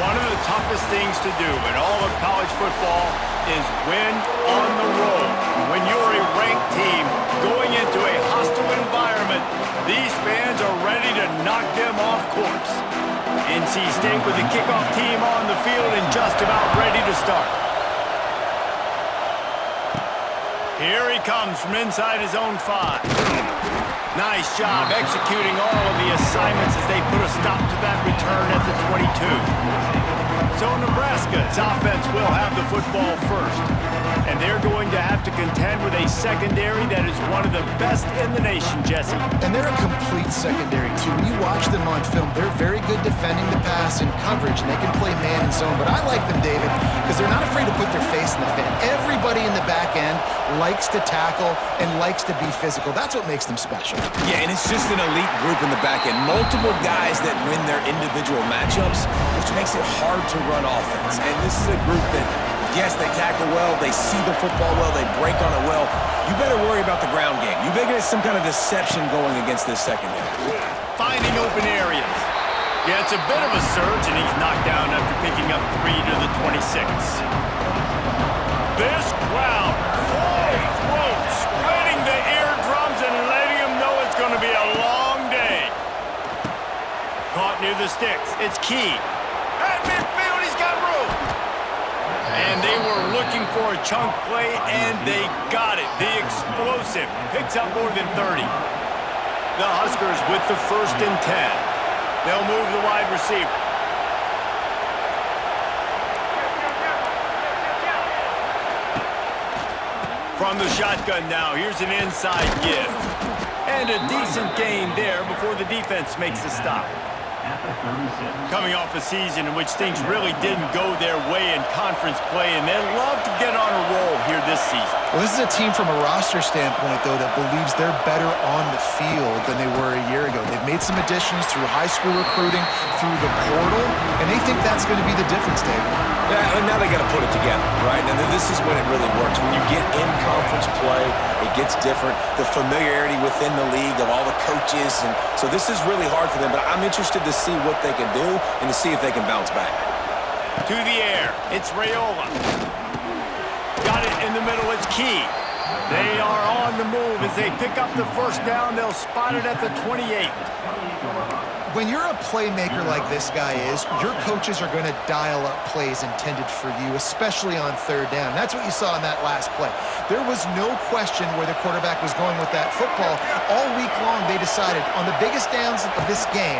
One of the toughest things to do in all of college football is win on the road. When you're a ranked team going into a hostile environment, these fans are ready to knock them off course. NC State with the kickoff team on the field and just about ready to start. Here he comes from inside his own 5. Nice job executing all of the assignments as they put a stop to that return at the 22. So Nebraska's offense will have the football first. And they're going to have to contend with a secondary that is one of the best in the nation, Jesse. And they're a complete secondary, too. When you watch them on film, they're very good defending the pass and coverage, and they can play man and zone. But I like them, David, because they're not afraid to put their face in the fan. Everybody in the back end likes to tackle and likes to be physical. That's what makes them special. Yeah, and it's just an elite group in the back end. Multiple guys that win their individual matchups, which makes it hard to run offense. And this is a group that, yes, they tackle well, they see the football well, they break on it well. You better worry about the ground game. You better get some kind of deception going against this secondary. Finding open areas. Yeah, it's a bit of a surge, and he's knocked down after picking up 3 to the 26. This crowd, full throat, spreading the eardrums and letting them know it's going to be a long day. Caught near the sticks. It's Key. At midfield, he's got room. And they were looking for a chunk play, and they got it. The explosive picks up more than 30. The Huskers with the 1st and 10. They'll move the wide receiver. From the shotgun now, here's an inside give. And a decent gain there before the defense makes the stop. Coming off a season in which things really didn't go their way in conference play, and they'd love to get on a roll here this season. Well, this is a team from a roster standpoint, though, that believes they're better on the field than they were a year ago. They've made some additions through high school recruiting, through the portal, and they think that's going to be the difference, David. Yeah, and now they got to put it together, right? And this is when it really works. When you get in conference play, it gets different. The familiarity within the league of all the coaches, and so this is really hard for them. But I'm interested to see what they can do and to see if they can bounce back. To the air, it's Raiola. Got it in the middle, it's Key. They are on the move as they pick up the 1st down. They'll spot it at the 28. When you're a playmaker like this guy is, your coaches are going to dial up plays intended for you, especially on 3rd down. That's what you saw in that last play. There was no question where the quarterback was going with that football. All week long, they decided on the biggest downs of this game,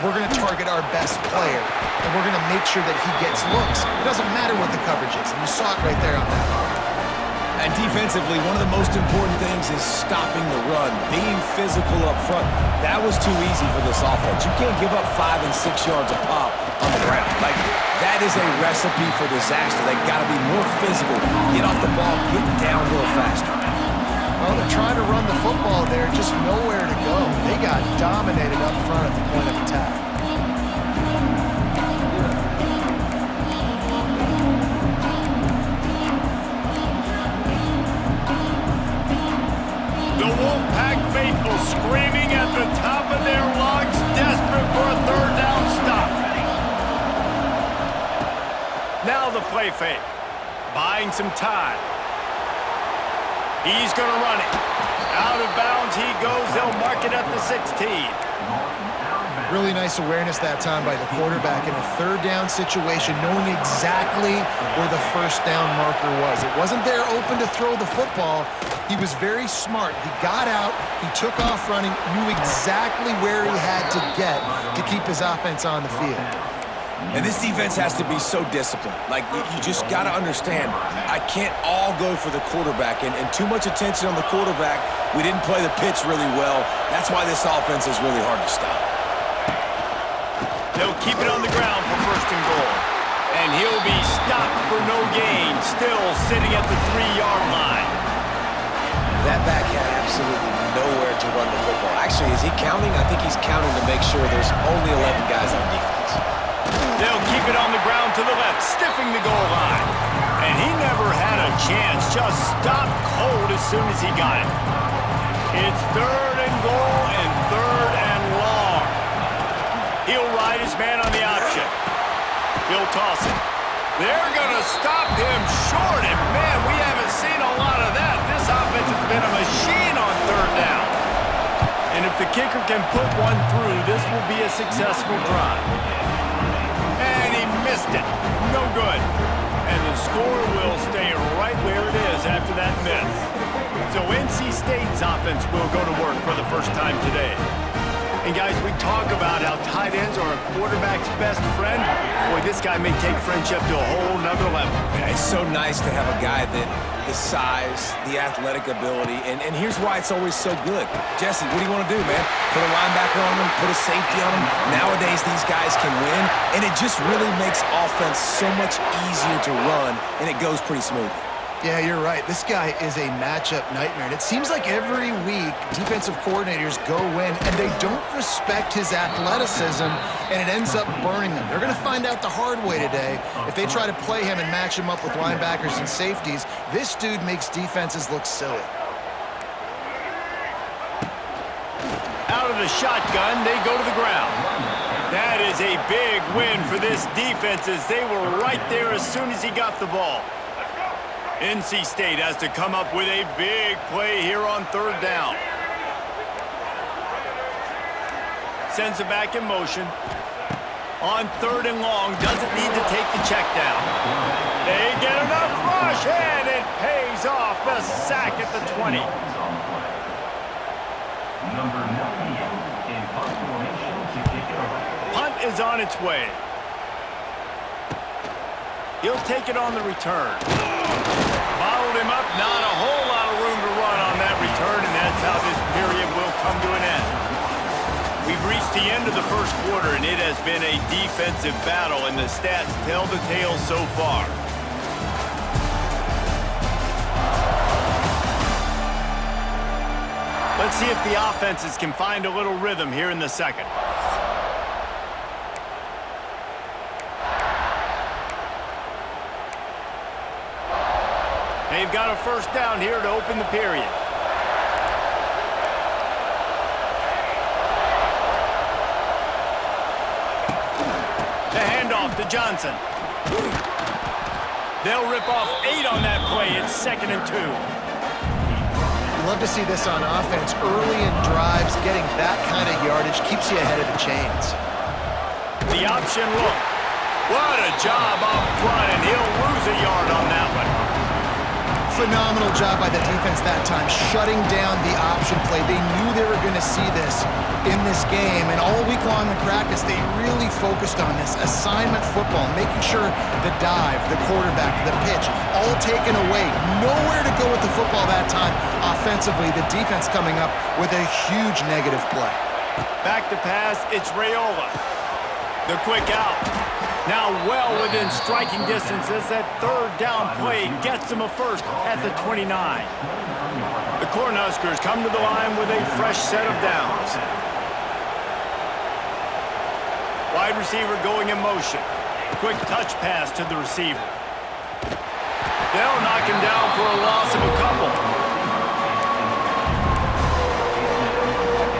we're going to target our best player, and we're going to make sure that he gets looks. It doesn't matter what the coverage is, and you saw it right there on that one. And defensively, one of the most important things is stopping the run, being physical up front. That was too easy for this offense. You can't give up 5 and 6 yards a pop on the ground. Like, that is a recipe for disaster. They got to be more physical, get off the ball, get downhill faster. Well, they're trying to run the football there, just nowhere to go. They got dominated up front at the point of attack. The Wolfpack faithful screaming at the top of their lungs, desperate for a 3rd down stop. Now the play fake, buying some time. He's going to run it. Out of bounds he goes. They'll mark it at the 16. Really nice awareness that time by the quarterback in a 3rd down situation, knowing exactly where the 1st down marker was. It wasn't there open to throw the football. He was very smart. He got out, he took off running, knew exactly where he had to get to keep his offense on the field. And this defense has to be so disciplined. Like, you just got to understand, I can't all go for the quarterback. And too much attention on the quarterback. We didn't play the pitch really well. That's why this offense is really hard to stop. They'll keep it on the ground for 1st and goal. And he'll be stopped for no gain, still sitting at the 3-yard line. That back had absolutely nowhere to run the football. Actually, is he counting? I think he's counting to make sure there's only 11 guys on defense. They'll keep it on the ground to the left, stiffing the goal line. And he never had a chance, just stopped cold as soon as he got it. It's 3rd and goal and 3rd and long. He'll ride his man on the option. He'll toss it. They're going to stop him short, and man, we haven't seen a lot of that. This offense has been a machine on third down. And if the kicker can put one through, this will be a successful drive. And he missed it. No good. And the score will stay right where it is after that miss. So NC State's offense will go to work for the first time today. And guys, we talk about how tight ends are a quarterback's best friend. Boy, this guy may take friendship to a whole nother level. Yeah, it's so nice to have a guy that the size, the athletic ability, and here's why it's always so good. Jesse, what do you want to do, man? Put a linebacker on them, put a safety on them. Nowadays, these guys can win, and it just really makes offense so much easier to run, and it goes pretty smooth. Yeah, you're right. This guy is a matchup nightmare. And it seems like every week defensive coordinators go in and they don't respect his athleticism, and it ends up burning them. They're going to find out the hard way today. If they try to play him and match him up with linebackers and safeties, this dude makes defenses look silly. Out of the shotgun, they go to the ground. That is a big win for this defense as they were right there as soon as he got the ball. NC State has to come up with a big play here on third down. Sends it back in motion. On third and long, doesn't need to take the check down. They get enough rush, and it pays off. The sack at the 20. Punt is on its way. He'll take it on the return. Bottled him up, not a whole lot of room to run on that return, and that's how this period will come to an end. We've reached the end of the first quarter, and it has been a defensive battle, and the stats tell the tale so far. Let's see if the offenses can find a little rhythm here in the second. They've got a first down here to open the period. The handoff to Johnson. They'll rip off 8 on that play. It's 2nd and 2. You love to see this on offense. Early in drives, getting that kind of yardage keeps you ahead of the chains. The option look. What a job up front, and he'll lose a yard on that one. Phenomenal job by the defense that time, shutting down the option play. They knew they were going to see this in this game, and all week long in practice, they really focused on this assignment football, making sure the dive, the quarterback, the pitch, all taken away. Nowhere to go with the football that time. Offensively, the defense coming up with a huge negative play. Back to pass, it's Raiola. The quick out. Now well within striking distance as that third down play gets them a first at the 29. The Cornhuskers come to the line with a fresh set of downs. Wide receiver going in motion. Quick touch pass to the receiver. They'll knock him down for a loss of a couple.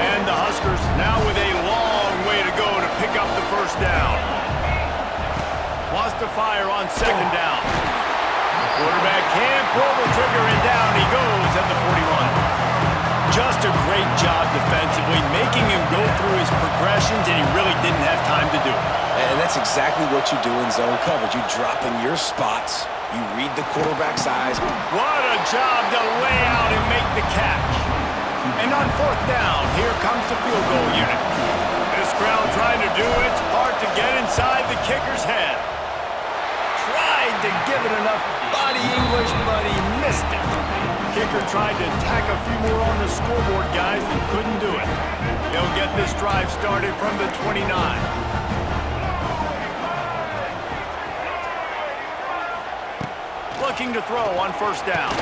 And the Huskers now with a long way to go to pick up the first down. Wants to fire on 2nd down. Quarterback can't pull the trigger, and down he goes at the 41. Just a great job defensively, making him go through his progressions, and he really didn't have time to do it. And that's exactly what you do in zone coverage. You drop in your spots, you read the quarterback's eyes. What a job to lay out and make the catch. And on 4th down, here comes the field goal unit. This crowd trying to do its part to get inside the kicker's head. Tried to give it enough body English, but he missed it. Kicker tried to tack a few more on the scoreboard, guys, and couldn't do it. He'll get this drive started from the 29. Looking to throw on 1st down.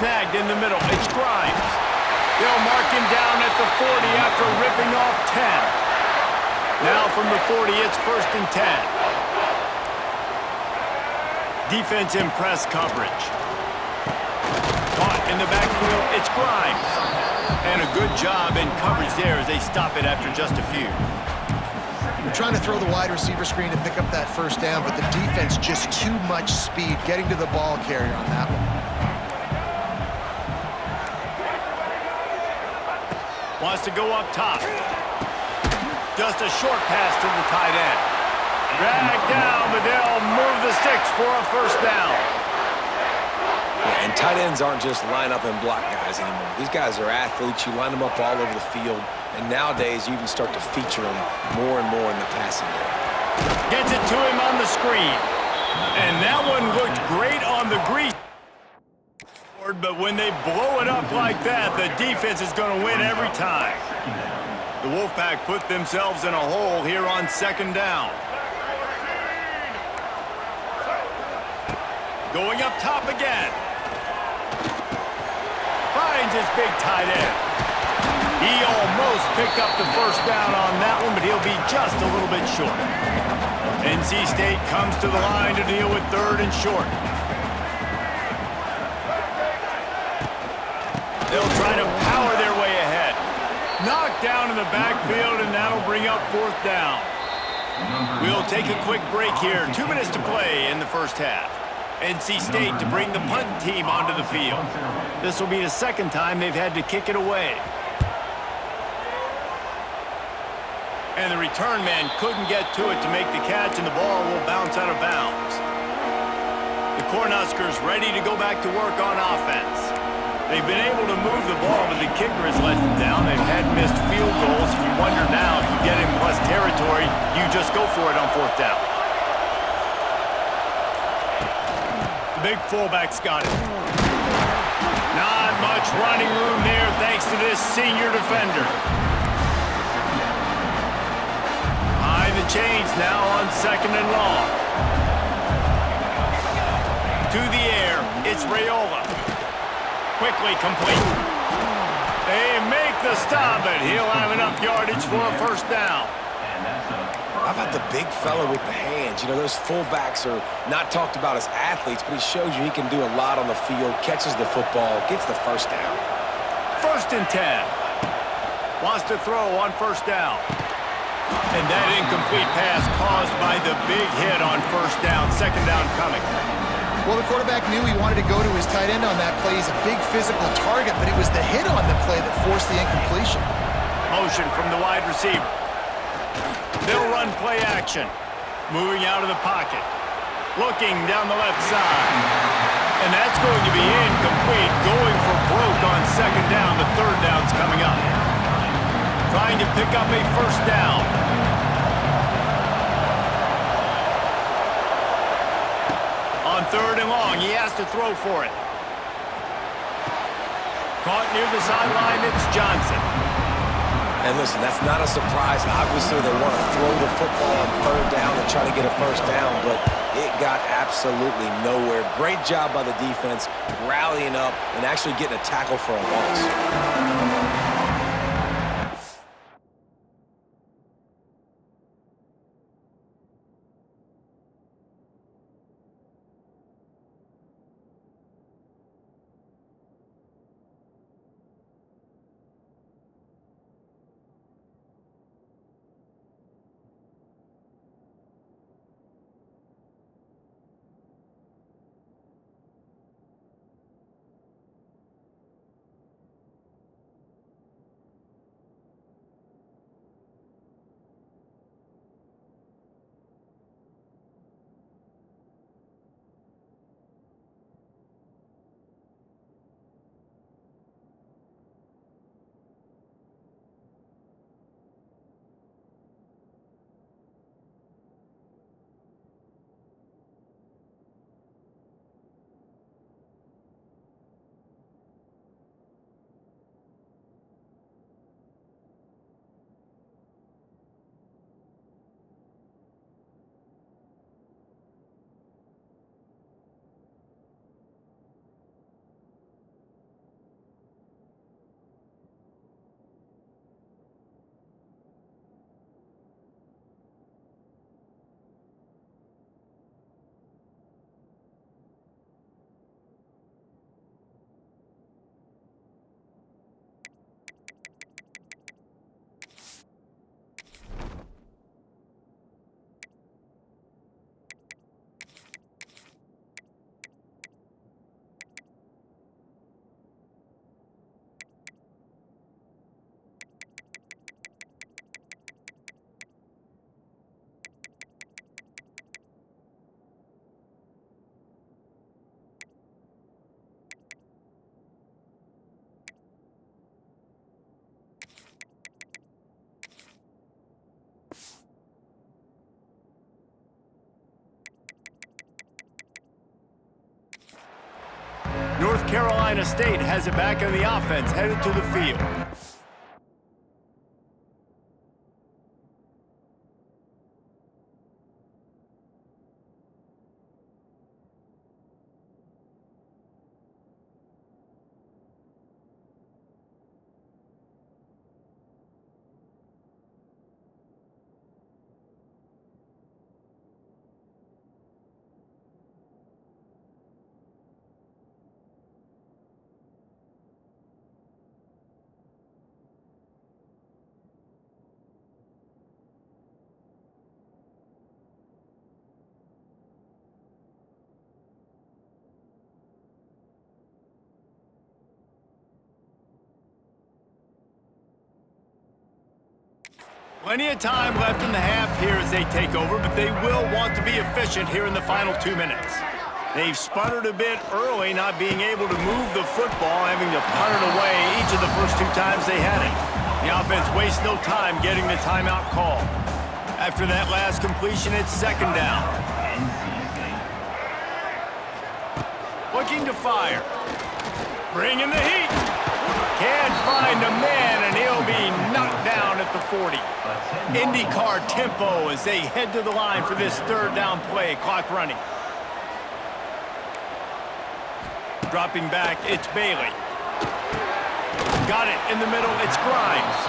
Snagged in the middle. It's Grimes. They'll mark him down at the 40 after ripping off 10. Now from the 40, it's 1st and 10. Defense in press coverage. Caught in the backfield, it's Grimes. And a good job in coverage there as they stop it after just a few. They're trying to throw the wide receiver screen to pick up that first down, but the defense just too much speed getting to the ball carrier on that one. Wants to go up top. Just a short pass to the tight end. Dragged down, but they'll move the sticks for a first down. Yeah, and tight ends aren't just line up and block guys anymore. These guys are athletes. You line them up all over the field, and nowadays you even start to feature them more and more in the passing game. Gets it to him on the screen. And that one looked great on the grease. But when they blow it up like that, the defense is going to win every time. The Wolfpack put themselves in a hole here on second down. Going up top again. Finds his big tight end. He almost picked up the first down on that one, but he'll be just a little bit short. NC State comes to the line to deal with third and short. They'll try to power their way ahead. Knocked down in the backfield, and that'll bring up fourth down. We'll take a quick break here. 2 minutes to play in the first half. NC State to bring the punt team onto the field. This will be the second time they've had to kick it away. And the return man couldn't get to it to make the catch, and the ball will bounce out of bounds. The Cornhuskers ready to go back to work on offense. They've been able to move the ball, but the kicker has let them down. They've had missed field goals, and you wonder now, if you get in plus territory, you just go for it on fourth down. The big fullback's got it. Not much running room there thanks to this senior defender. High the chains now on second and long. To the air, it's Raiola. Quickly complete. They make the stop, but he'll have enough yardage for a first down. How about the big fella with the hands? You know, those fullbacks are not talked about as athletes, but he shows you he can do a lot on the field, catches the football, gets the first down. First and 10. Wants to throw on first down. And that incomplete pass caused by the big hit on first down. Second down coming. Well, the quarterback knew he wanted to go to his tight end on that play. He's a big physical target, but it was the hit on the play that forced the incompletion. Motion from the wide receiver. They'll run play action. Moving out of the pocket. Looking down the left side. And that's going to be incomplete. Going for broke on second down. The third down's coming up. Trying to pick up a first down. On third and long, he has to throw for it. Caught near the sideline, it's Johnson. And listen, that's not a surprise. Obviously, they want to throw the football on third down and try to get a first down, but it got absolutely nowhere. Great job by the defense, rallying up and actually getting a tackle for a loss. North Carolina State has it back on the offense, headed to the field. Plenty of time left in the half here as they take over, but they will want to be efficient here in the final 2 minutes. They've sputtered a bit early, not being able to move the football, having to punt it away each of the first 2 times they had it. The offense wastes no time getting the timeout call. After that last completion, it's second down. Looking to fire. Bringing the heat. Can't find a man, and he'll be knocked down at the 40. IndyCar tempo as they head to the line for this third down play. Clock running. Dropping back, it's Bailey. Got it in the middle, it's Grimes.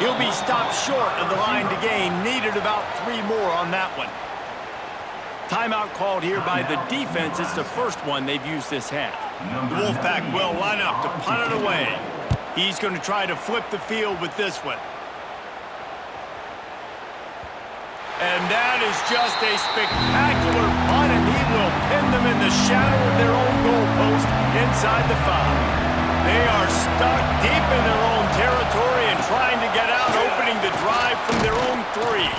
He'll be stopped short of the line to gain. Needed about 3 more on that one. Timeout called here by the defense. It's the first one they've used this half. The Wolfpack will line up to punt it away. He's going to try to flip the field with this one. And that is just a spectacular punt, and he will pin them in the shadow of their own goalpost inside the 5. They are stuck deep in their own territory and trying to get out, opening the drive from their own 3.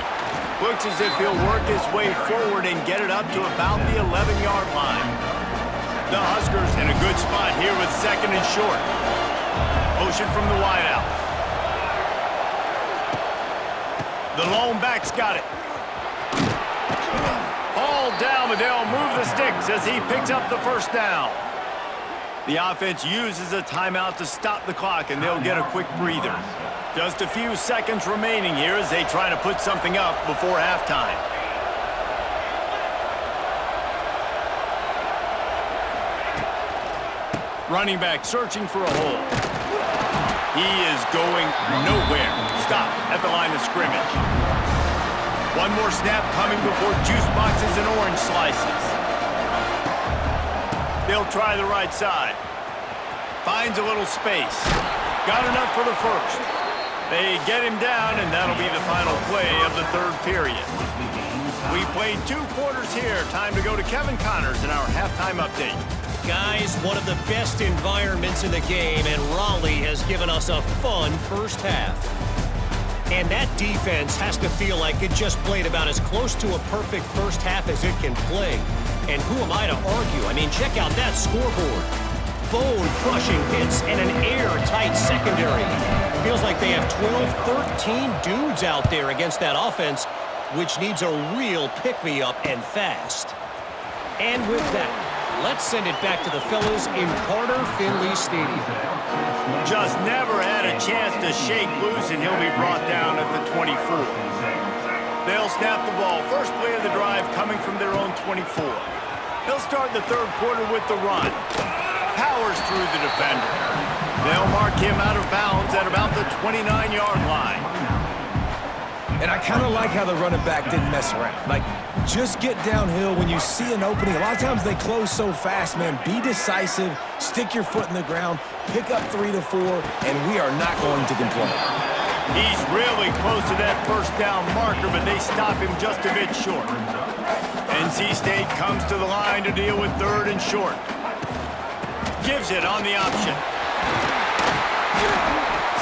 Looks as if he'll work his way forward and get it up to about the 11-yard line. The Huskers in a good spot here with second and short. Motion from the wideout. The lone back's got it. All down, but they'll move the sticks as he picks up the first down. The offense uses a timeout to stop the clock, and they'll get a quick breather. Just a few seconds remaining here as they try to put something up before halftime. Running back searching for a hole. He is going nowhere. Stop at the line of scrimmage. One more snap coming before juice boxes and orange slices. They'll try the right side. Finds a little space. Got enough for the first. They get him down, and that'll be the final play of the third period. We played 2 quarters here. Time to go to Kevin Connors in our halftime update. Guys, one of the best environments in the game, and Raleigh has given us a fun first half. And that defense has to feel like it just played about as close to a perfect first half as it can play. And who am I to argue? I mean, check out that scoreboard. Bone-crushing hits and an airtight secondary. Feels like they have 12, 13 dudes out there against that offense, which needs a real pick-me-up and fast. And with that, let's send it back to the fellas in Carter Finley Stadium. Just never had a chance to shake loose, and he'll be brought down at the 24. They'll snap the ball. First play of the drive coming from their own 24. They'll start the third quarter with the run. Powers through the defender. They'll mark him out of bounds at about the 29-yard line. And I kind of like how the running back didn't mess around. Like, just get downhill when you see an opening. A lot of times they close so fast, man. Be decisive, stick your foot in the ground, pick up 3 to 4, and we are not going to complain. He's really close to that first down marker, but they stop him just a bit short. NC State comes to the line to deal with third and short. Gives it on the option.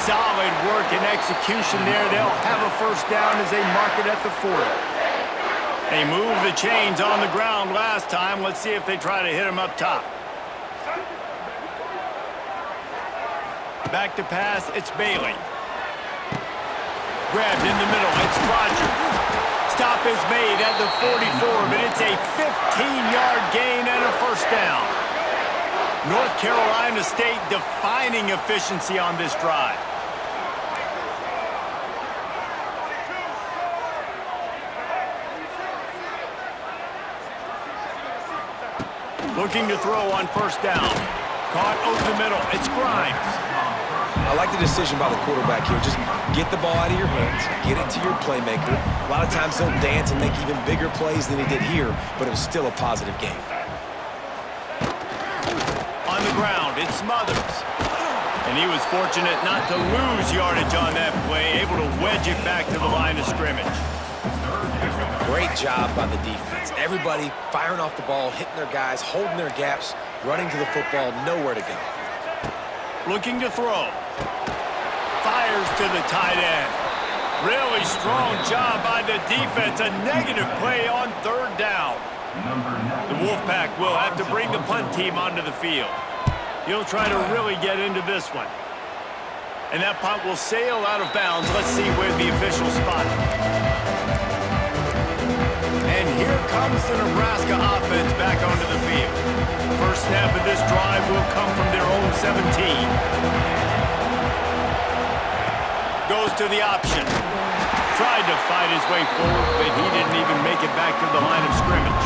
Solid work and execution there. They'll have a first down as they mark it at the 40. They moved the chains on the ground last time. Let's see if they try to hit him up top. Back to pass, it's Bailey. Grabbed in the middle, it's Rogers. Stop is made at the 44, but it's a 15-yard gain and a first down. North Carolina State defining efficiency on this drive. Looking to throw on first down. Caught over the middle. It's Grimes. I like the decision by the quarterback here. Just get the ball out of your hands, get it to your playmaker. A lot of times he'll dance and make even bigger plays than he did here, but it was still a positive game. On the ground, it's Smothers. And he was fortunate not to lose yardage on that play, able to wedge it back to the line of scrimmage. Great job by the defense. Everybody firing off the ball, hitting their guys, holding their gaps, running to the football, nowhere to go. Looking to throw. Fires to the tight end. Really strong job by the defense. A negative play on third down. The Wolfpack will have to bring the punt team onto the field. He'll try to really get into this one. And that punt will sail out of bounds. Let's see where the officials spot it. And here comes the Nebraska offense back onto the field. First snap of this drive will come from their own 17. Goes to the option. Tried to fight his way forward, but he didn't even make it back to the line of scrimmage.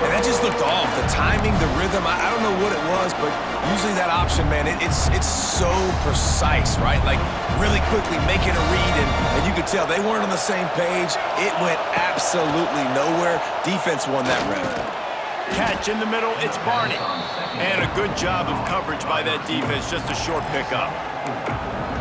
And that just looked off. The timing, the rhythm, I don't know what it was, but usually that option, man, it's so precise, right? Like really quickly making a read, and you could tell they weren't on the same page. It went absolutely nowhere. Defense won that round. Catch in the middle, it's Barney. And a good job of coverage by that defense, just a short pickup.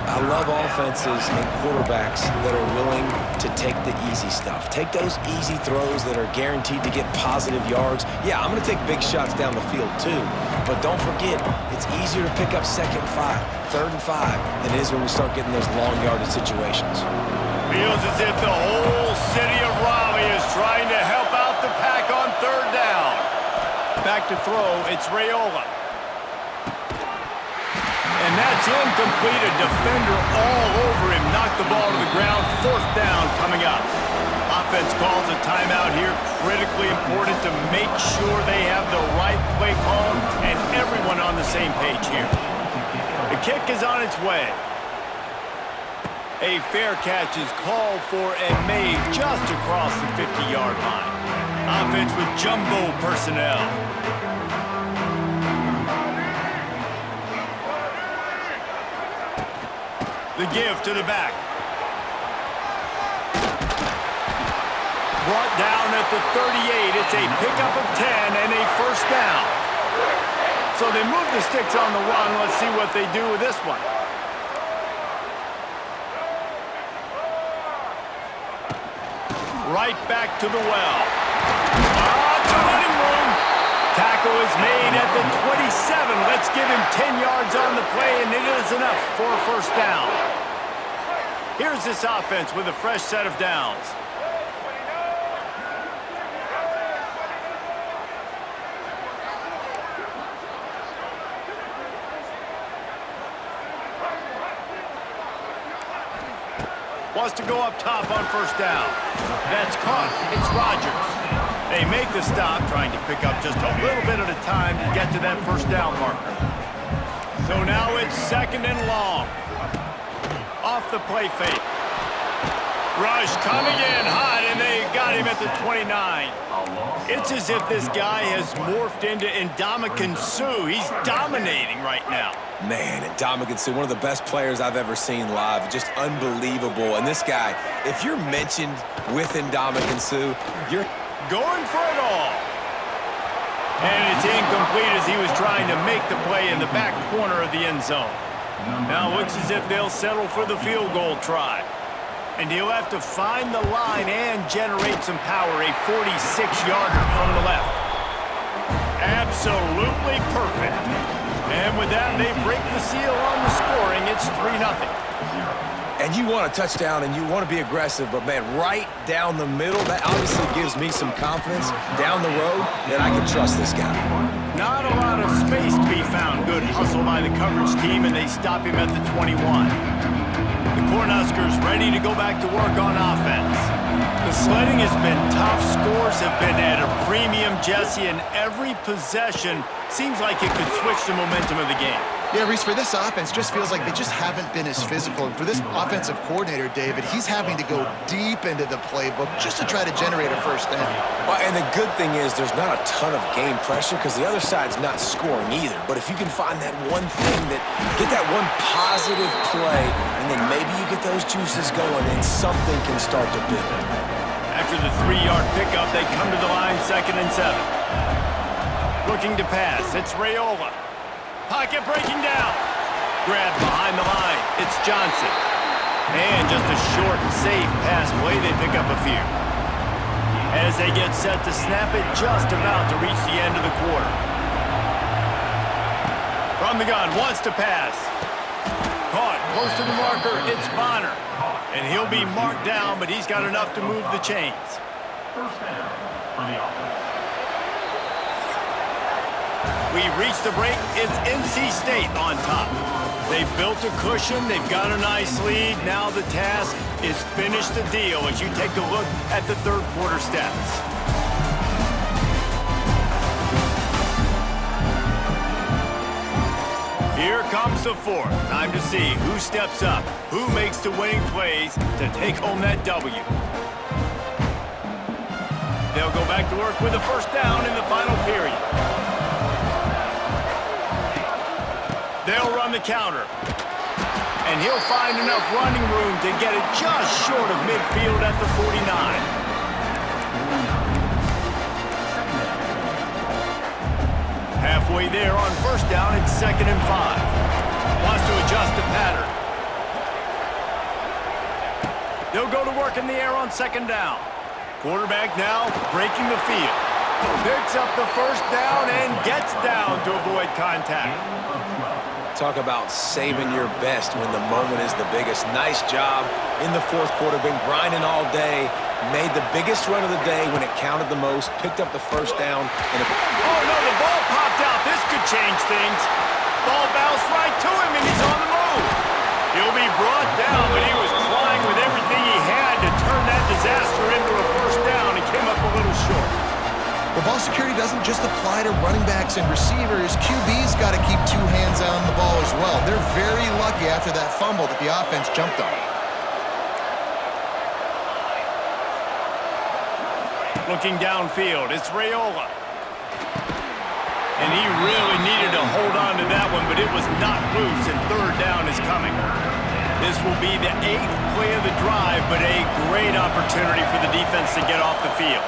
I love offenses and quarterbacks that are willing to take the easy stuff. Take those easy throws that are guaranteed to get positive yards. Yeah, I'm going to take big shots down the field too. But don't forget, it's easier to pick up 2nd and 5, 3rd and 5 than it is when we start getting those long yardage situations. Feels as if the whole city of Raleigh is trying to help out the Pack on third down. Back to throw, it's Raiola. And that's incomplete. A defender all over him. Knocked the ball to the ground. 4th down coming up. Offense calls a timeout here. Critically important to make sure they have the right play call and everyone on the same page here. The kick is on its way. A fair catch is called for and made just across the 50-yard line. Offense with jumbo personnel. The give to the back. Brought down at the 38. It's a pickup of 10 and a first down. So they move the sticks on the run. Let's see what they do with this one. Right back to the well. It's a running room. Tackle is made at the 27. Let's give him 10 yards on the play, and it is enough for a first down. Here's this offense with a fresh set of downs. Wants to go up top on first down. That's caught. It's Rogers. They make the stop, trying to pick up just a little bit at a time to get to that first down marker. So now it's 2nd and long. Off the play fake. Rush coming in hot, and they got him at the 29. It's as if this guy has morphed into Ndamukong Suh. He's dominating right now. Man, Ndamukong Suh, one of the best players I've ever seen live. Just unbelievable. And this guy, if you're mentioned with Ndamukong Suh, you're going for it all. And it's incomplete as he was trying to make the play in the back corner of the end zone. Now it looks as if they'll settle for the field goal try. And he'll have to find the line and generate some power. A 46-yarder from the left. Absolutely perfect. And with that, they break the seal on the scoring. It's 3-0. And you want a touchdown and you want to be aggressive, but man, right down the middle, that obviously gives me some confidence down the road that I can trust this guy. Not a lot of space to be found. Good hustle by the coverage team, and they stop him at the 21. The Cornhuskers ready to go back to work on offense. The sledding has been tough. Scores have been at a premium, Jesse, and every possession seems like it could switch the momentum of the game. Yeah, Reese, for this offense, just feels like they just haven't been as physical. And for this offensive coordinator, David, he's having to go deep into the playbook just to try to generate a first down. Well, and the good thing is there's not a ton of game pressure because the other side's not scoring either. But if you can find that one thing get that one positive play, and then maybe you get those juices going and something can start to build. After the 3-yard pickup, they come to the line 2nd and 7. Looking to pass, it's Raiola. Pocket breaking down. Grab behind the line. It's Johnson. And just a short and safe pass play. They pick up a few. As they get set to snap it, just about to reach the end of the quarter. From the gun, wants to pass. Caught close to the marker. It's Bonner. And he'll be marked down, but he's got enough to move the chains. First down for the offense. We reach the break. It's NC State on top. They've built a cushion. They've got a nice lead. Now the task is finish the deal as you take a look at the third quarter stats. Here comes the fourth. Time to see who steps up, who makes the winning plays to take home that W. They'll go back to work with a first down in the final period. They'll run the counter. And he'll find enough running room to get it just short of midfield at the 49. Halfway there on first down, it's 2nd and 5. Wants to adjust the pattern. They'll go to work in the air on 2nd down. Quarterback now breaking the field. Picks up the first down and gets down to avoid contact. Talk about saving your best when the moment is the biggest. Nice job in the fourth quarter. Been grinding all day. Made the biggest run of the day when it counted the most. Picked up the first down. Oh, no, the ball popped out. This could change things. Ball bounced right to him, and he's on the move. He'll be brought down, but he was trying with everything he had to turn that disaster into a first down and came up a little short. Well, ball security doesn't just apply to running backs and receivers. QB's got to keep 2 hands on the ball as well. They're very lucky after that fumble that the offense jumped on. Looking downfield, it's Raiola. And he really needed to hold on to that one, but it was not loose, and third down is coming. This will be the 8th play of the drive, but a great opportunity for the defense to get off the field.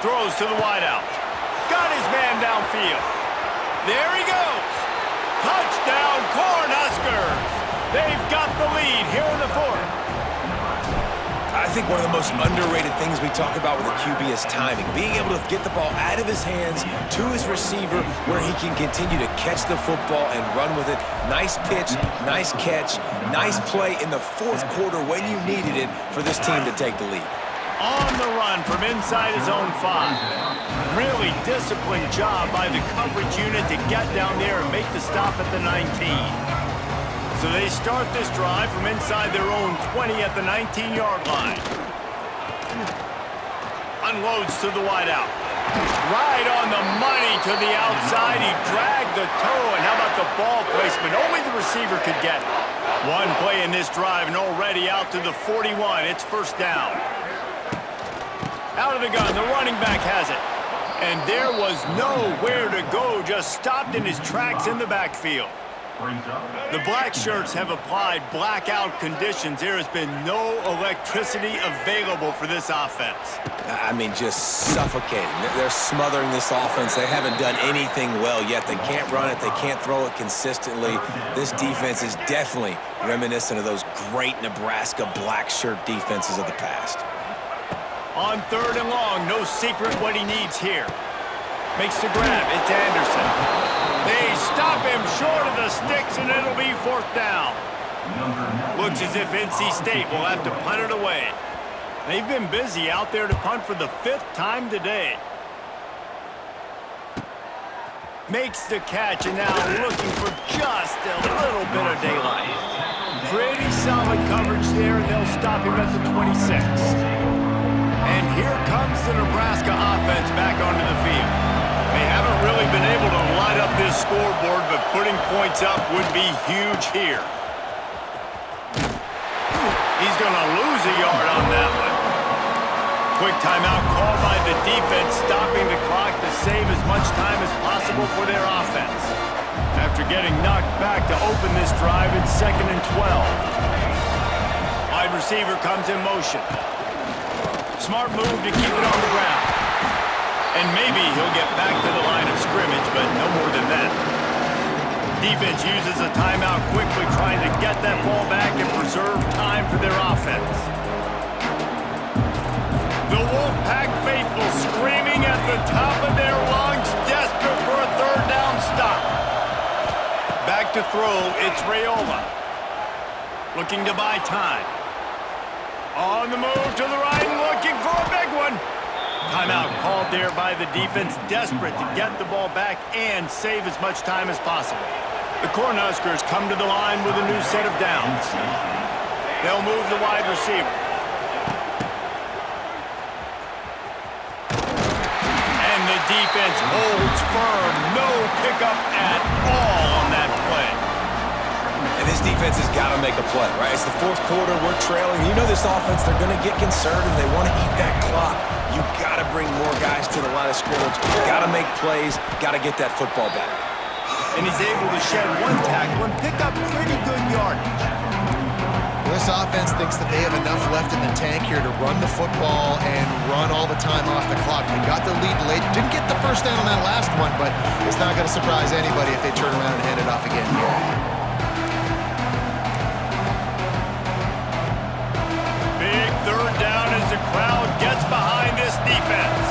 Throws to the wideout. Got his man downfield. There he goes. Touchdown, Cornhuskers. They've got the lead here in the fourth. I think one of the most underrated things we talk about with a QB is timing. Being able to get the ball out of his hands to his receiver where he can continue to catch the football and run with it. Nice pitch, nice catch, nice play in the fourth quarter when you needed it for this team to take the lead. On the run from inside his own 5. Really disciplined job by the coverage unit to get down there and make the stop at the 19. So they start this drive from inside their own 20 at the 19-yard line. Unloads to the wideout. Right on the money to the outside. He dragged the toe, and how about the ball placement? Only the receiver could get it. One play in this drive, and already out to the 41. It's first down. Out of the gun, the running back has it. And there was nowhere to go, just stopped in his tracks in the backfield. The black shirts have applied blackout conditions. There has been no electricity available for this offense. I mean, just suffocating. They're smothering this offense. They haven't done anything well yet. They can't run it. They can't throw it consistently. This defense is definitely reminiscent of those great Nebraska black shirt defenses of the past. On 3rd and long, no secret what he needs here. Makes the grab. It's Anderson. They stop him short of the sticks, and it'll be fourth down. Looks as if NC State will have to punt it away. They've been busy out there to punt for the 5th time today. Makes the catch, and now looking for just a little bit of daylight. Pretty solid coverage there, and they'll stop him at the 26. And here comes the Nebraska offense back onto the field. They haven't really been able to light up this scoreboard, but putting points up would be huge here. He's going to lose a yard on that one. Quick timeout called by the defense, stopping the clock to save as much time as possible for their offense. After getting knocked back to open this drive, it's 2nd and 12. Wide receiver comes in motion. Smart move to keep it on the ground. And maybe he'll get back to the line of scrimmage, but no more than that. Defense uses a timeout quickly, trying to get that ball back and preserve time for their offense. The Wolfpack faithful screaming at the top of their lungs, desperate for a third down stop. Back to throw, it's Raiola. Looking to buy time. On the move to the right, looking for a big one. Timeout called there by the defense, desperate to get the ball back and save as much time as possible. The Cornhuskers come to the line with a new set of downs. They'll move the wide receiver. And the defense holds firm. No pickup at all on that play. And this defense has got to make a play, right? It's the fourth quarter. We're trailing. You know this offense, they're going to get conservative. They want to eat that clock. You got to bring more guys to the line of scrimmage. Got to make plays. Got to get that football back. And he's able to shed one tackle and pick up pretty good yardage. This offense thinks that they have enough left in the tank here to run the football and run all the time off the clock. They got the lead late. Didn't get the first down on that last one, but it's not going to surprise anybody if they turn around and hand it off again here. Big third down as the crowd gets behind this defense.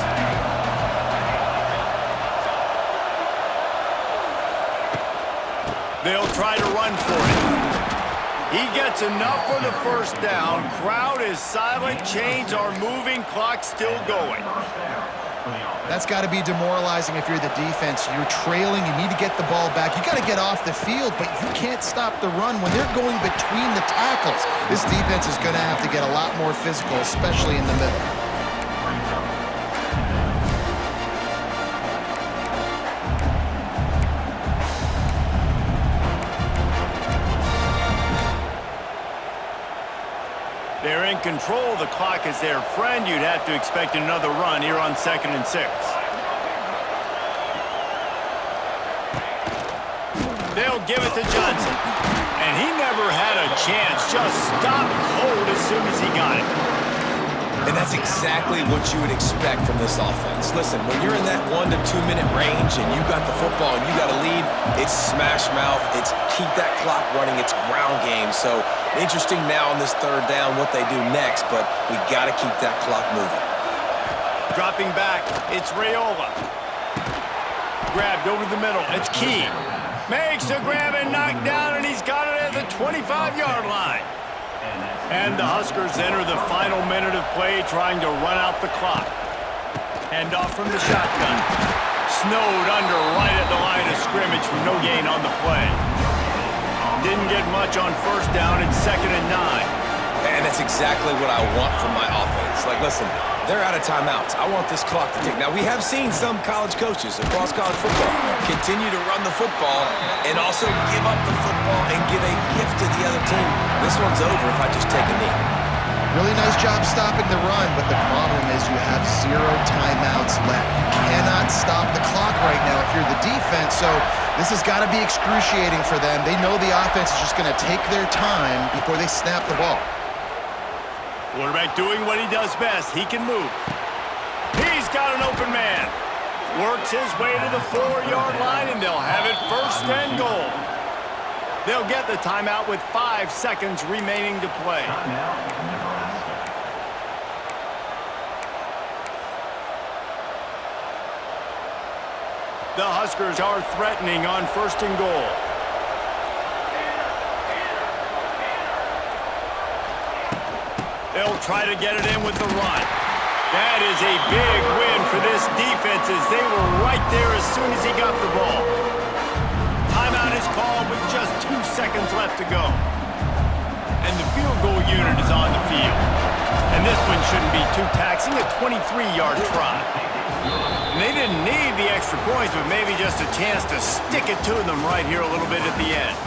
They'll try to run for it. He gets enough for the first down. Crowd is silent. Chains are moving. Clock still going. That's got to be demoralizing if you're the defense. You're trailing. You need to get the ball back. You got to get off the field, but you can't stop the run when they're going between the tackles. This defense is going to have to get a lot more physical, especially in the middle. They're in control. The clock is their friend. You'd have to expect another run here on 2nd and 6. They'll give it to Johnson. And he never had a chance. Just stopped cold as soon as he got it. And that's exactly what you would expect from this offense. Listen, when you're in that 1 to 2 minute range and you got the football and you got a lead, it's smash mouth, it's keep that clock running, it's ground game. So interesting now on this third down what they do next, but we got to keep that clock moving. Dropping back, it's Raiola. Grabbed over the middle, it's Key. Makes the grab and knocked down, and he's got it at the 25-yard line. And the Huskers enter the final minute of play, trying to run out the clock. Hand off from the shotgun. Snowed under right at the line of scrimmage for no gain on the play. Didn't get much on first down. It's 2nd and 9. And that's exactly what I want from my offense. Like, listen, they're out of timeouts. I want this clock to tick. Now, we have seen some college coaches across college football continue to run the football and also give up the football and give a gift to the other team. This one's over if I just take a knee. Really nice job stopping the run, but the problem is you have 0 timeouts left. You cannot stop the clock right now if you're the defense, so this has got to be excruciating for them. They know the offense is just going to take their time before they snap the ball. Quarterback doing what he does best. He can move. He's got an open man. Works his way to the 4-yard line, and they'll have it 1st and goal. They'll get the timeout with 5 seconds remaining to play. The Huskers are threatening on 1st and goal. They'll try to get it in with the run. That is a big win for this defense as they were right there as soon as he got the ball. Timeout is called with just 2 seconds left to go. and the field goal unit is on the field. And this one shouldn't be too taxing, a 23-yard try. And they didn't need the extra points, but maybe just a chance to stick it to them right here a little bit at the end.